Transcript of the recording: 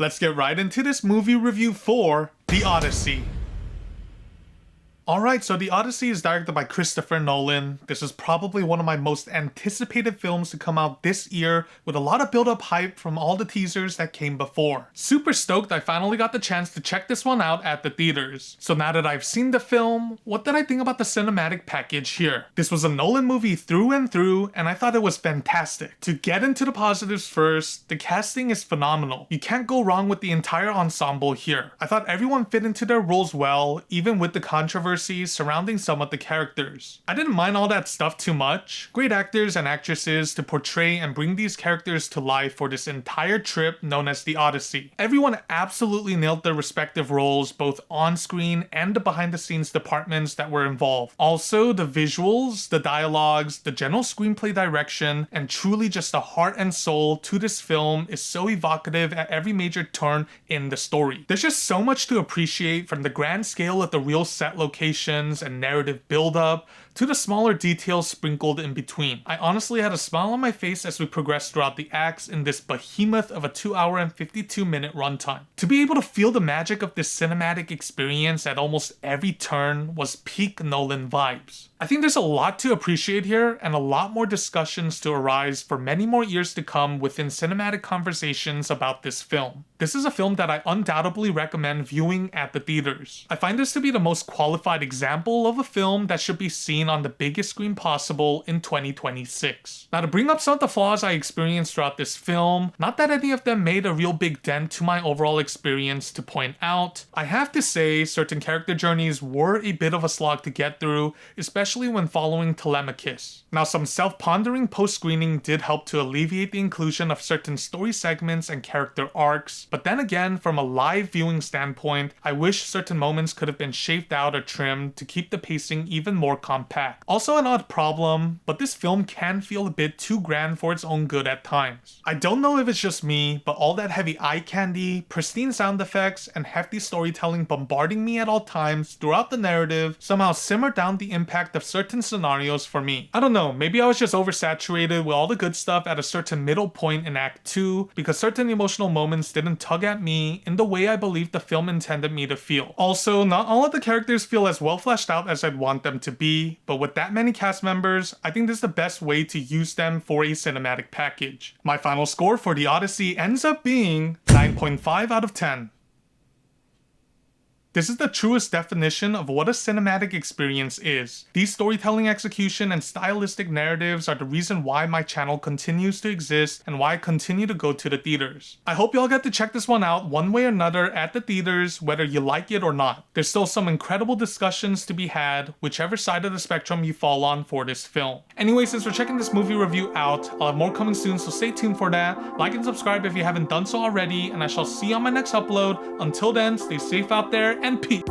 let's get right into this movie review for The Odyssey. Alright, so The Odyssey is directed by Christopher Nolan. This is probably one of my most anticipated films to come out this year, with a lot of build-up hype from all the teasers that came before. Super stoked I finally got the chance to check this one out at the theaters. So now that I've seen the film, what did I think about the cinematic package here? This was a Nolan movie through and through, and I thought it was fantastic. To get into the positives first, the casting is phenomenal. You can't go wrong with the entire ensemble here. I thought everyone fit into their roles well, even with the controversy surrounding some of the characters. I didn't mind all that stuff too much. Great actors and actresses to portray and bring these characters to life for this entire trip known as the Odyssey. Everyone absolutely nailed their respective roles, both on screen and the behind the scenes departments that were involved. Also, the visuals, the dialogues, the general screenplay direction, and truly just the heart and soul to this film is so evocative at every major turn in the story. There's just so much to appreciate, from the grand scale of the real set locations and narrative build-up to the smaller details sprinkled in between. I honestly had a smile on my face as we progressed throughout the acts in this behemoth of a 2-hour and 52-minute runtime. To be able to feel the magic of this cinematic experience at almost every turn was peak Nolan vibes. I think there's a lot to appreciate here and a lot more discussions to arise for many more years to come within cinematic conversations about this film. This is a film that I undoubtedly recommend viewing at the theaters. I find this to be the most qualified example of a film that should be seen on the biggest screen possible in 2026. Now, to bring up some of the flaws I experienced throughout this film, not that any of them made a real big dent to my overall experience to point out, I have to say certain character journeys were a bit of a slog to get through, especially when following Telemachus. Now, some self-pondering post-screening did help to alleviate the inclusion of certain story segments and character arcs, but then again, from a live viewing standpoint, I wish certain moments could have been shaved out or trimmed to keep the pacing even more compact. Also an odd problem, but this film can feel a bit too grand for its own good at times. I don't know if it's just me, but all that heavy eye candy, pristine sound effects, and hefty storytelling bombarding me at all times throughout the narrative somehow simmered down the impact of certain scenarios for me. I don't know, maybe I was just oversaturated with all the good stuff at a certain middle point in Act 2 because certain emotional moments didn't tug at me in the way I believe the film intended me to feel. Also, not all of the characters feel as well fleshed out as I'd want them to be, but with that many cast members, I think this is the best way to use them for a cinematic package. My final score for The Odyssey ends up being 9.5 out of 10. This is the truest definition of what a cinematic experience is. These storytelling execution and stylistic narratives are the reason why my channel continues to exist and why I continue to go to the theaters. I hope y'all get to check this one out one way or another at the theaters, whether you like it or not. There's still some incredible discussions to be had, whichever side of the spectrum you fall on for this film. Anyway, since we're checking this movie review out, I'll have more coming soon, so stay tuned for that. Like and subscribe if you haven't done so already, and I shall see you on my next upload. Until then, stay safe out there, and peace.